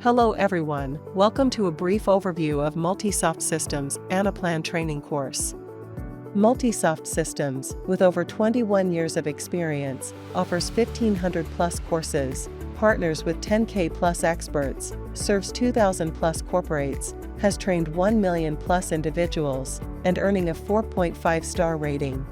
Hello everyone, welcome to a brief overview of Multisoft Systems' Anaplan Training course. Multisoft Systems, with over 21 years of experience, offers 1,500 plus courses, partners with 10K plus experts, serves 2,000 plus corporates, has trained 1 million plus individuals, and earning a 4.5-star rating.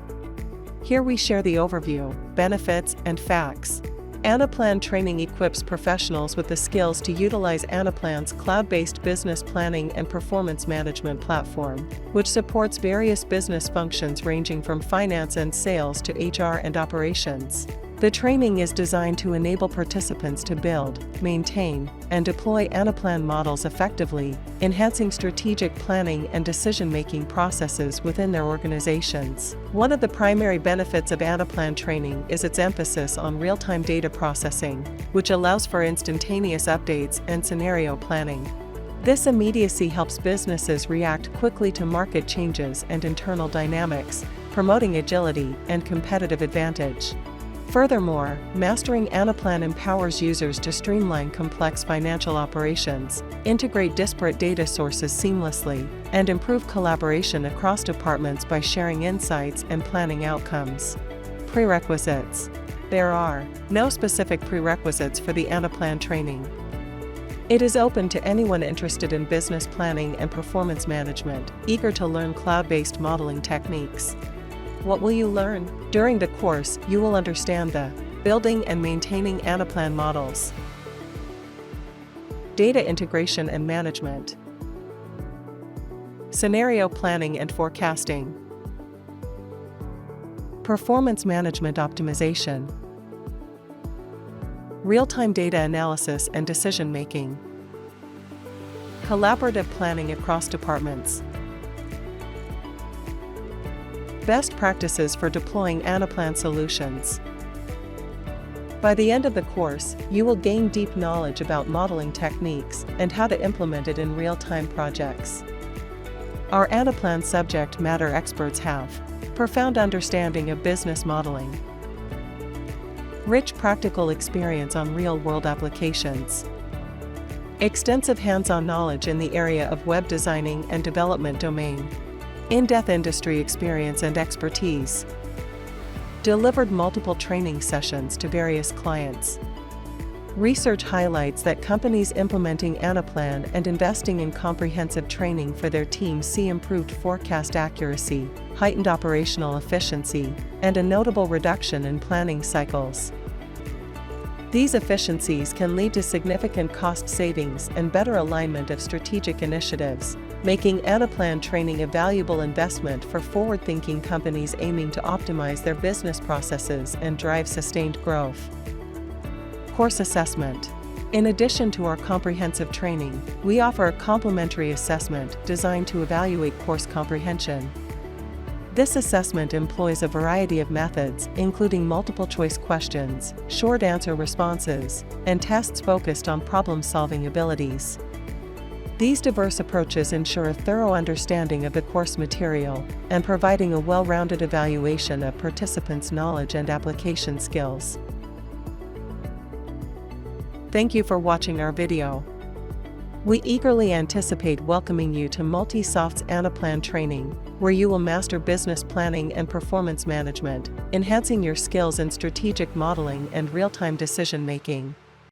Here we share the overview, benefits, and facts. Anaplan Training equips professionals with the skills to utilize Anaplan's cloud-based business planning and performance management platform, which supports various business functions ranging from finance and sales to HR and operations. The training is designed to enable participants to build, maintain, and deploy Anaplan models effectively, enhancing strategic planning and decision-making processes within their organizations. One of the primary benefits of Anaplan training is its emphasis on real-time data processing, which allows for instantaneous updates and scenario planning. This immediacy helps businesses react quickly to market changes and internal dynamics, promoting agility and competitive advantage. Furthermore, mastering Anaplan empowers users to streamline complex financial operations, integrate disparate data sources seamlessly, and improve collaboration across departments by sharing insights and planning outcomes. Prerequisites. There are no specific prerequisites for the Anaplan training. It is open to anyone interested in business planning and performance management, eager to learn cloud-based modeling techniques. What will you learn? During the course, you will understand the building and maintaining Anaplan models, data integration and management, scenario planning and forecasting, performance management optimization, real-time data analysis and decision-making, collaborative planning across departments, best practices for deploying Anaplan solutions. By the end of the course, you will gain deep knowledge about modeling techniques and how to implement it in real-time projects. Our Anaplan subject matter experts have profound understanding of business modeling, rich practical experience on real-world applications, extensive hands-on knowledge in the area of web designing and development domain, in-depth industry experience and expertise, delivered multiple training sessions to various clients. Research highlights that companies implementing Anaplan and investing in comprehensive training for their teams see improved forecast accuracy, heightened operational efficiency, and a notable reduction in planning cycles. These efficiencies can lead to significant cost savings and better alignment of strategic initiatives, making Anaplan training a valuable investment for forward-thinking companies aiming to optimize their business processes and drive sustained growth. Course assessment. In addition to our comprehensive training, we offer a complimentary assessment designed to evaluate course comprehension. This assessment employs a variety of methods, including multiple-choice questions, short answer responses, and tests focused on problem-solving abilities. These diverse approaches ensure a thorough understanding of the course material and providing a well-rounded evaluation of participants' knowledge and application skills. Thank you for watching our video. We eagerly anticipate welcoming you to Multisoft's Anaplan training, where you will master business planning and performance management, enhancing your skills in strategic modeling and real-time decision-making.